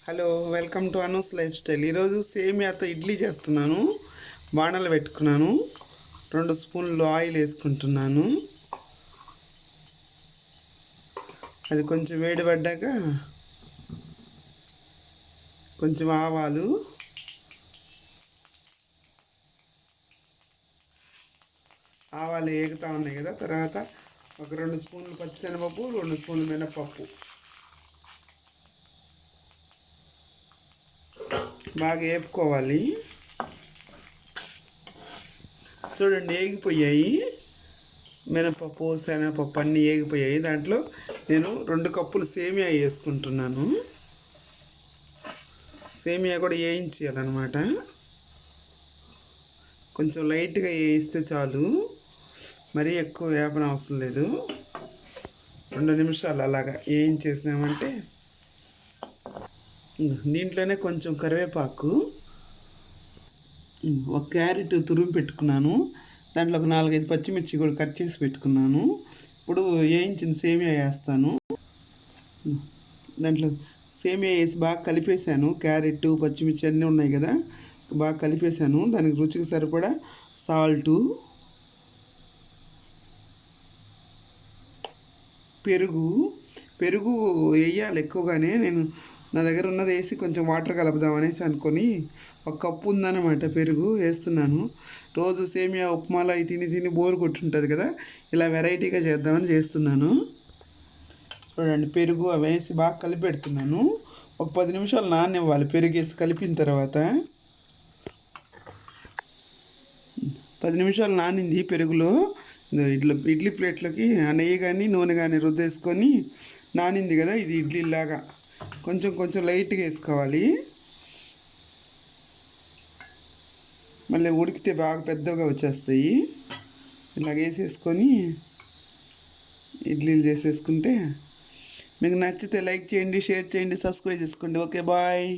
Hello, welcome to Anu's lifestyle. ఈరోజు సేమియాతో ఇడ్లీ చేస్తున్నాను. బాణలు పెట్టుకున్నాను. 2 స్పూన్లు ఆయిల్ వేసుకుంటున్నాను. అది కొంచెం వేడిపడ్డాక కొంచెం ఆవాలు, ఏగుతూ ఉన్నాయి కదా. తర్వాత ఒక 2 స్పూన్లు పచ్చిశనగపప్పు, 2 స్పూన్లు మినపప్పు బాగా వేపుకోవాలి. చూడండి, ఏగిపోయాయి. మినపప్పు, శనగపప్పు అన్నీ ఏగిపోయాయి. దాంట్లో నేను 2 కప్పులు సేమియా వేసుకుంటున్నాను. సేమియా కూడా వేయించేయాలన్నమాట. కొంచెం లైట్గా వేయిస్తే చాలు, మరీ ఎక్కువ వేపన అవసరం లేదు. 2 నిమిషాలు అలాగా వేయించేసామంటే దీంట్లోనే కొంచెం కరివేపాకు, ఒక క్యారెట్ తురిమి పెట్టుకున్నాను. దాంట్లో ఒక 4-5 పచ్చిమిర్చి కూడా కట్ చేసి పెట్టుకున్నాను. ఇప్పుడు వేయించిన సేమియా వేస్తాను. దాంట్లో సేమియా వేసి బాగా కలిపేసాను. క్యారెట్, పచ్చిమిర్చి అన్నీ ఉన్నాయి కదా, బాగా కలిపేసాను. దానికి రుచికి సరిపడా సాల్టు, పెరుగు వేయాలి ఎక్కువగానే. నేను నా దగ్గర ఉన్నది వేసి కొంచెం వాటర్ కలుపుదామనేసి అనుకొని 1 కప్పు ఉందన్నమాట పెరుగు వేస్తున్నాను. రోజు సేమియా ఉప్మాలో అవి తిని బోరు కొట్టుంటుంది కదా, ఇలా వెరైటీగా చేద్దామని చేస్తున్నాను. చూడండి, పెరుగు అవి వేసి బాగా కలిపి పెడుతున్నాను. ఒక 10 నిమిషాలు నాననివ్వాలి. పెరుగు వేసి కలిపిన తర్వాత 10 నిమిషాలు నానింది పెరుగులో. ఇడ్లీ ప్లేట్లోకి నెయ్యి కానీ నూనె కానీ రుద్దేసుకొని నానింది కదా, ఇది ఇడ్లీలాగా కొంచెం లైట్గా వేసుకోవాలి. మళ్ళీ ఉడికితే బాగా పెద్దగా వచ్చేస్తాయి. ఇలాగ వేసేసుకొని ఇడ్లీలు చేసేసుకుంటే, మీకు నచ్చితే లైక్ చేయండి, షేర్ చేయండి, సబ్స్క్రైబ్ చేసుకోండి. Okay, bye.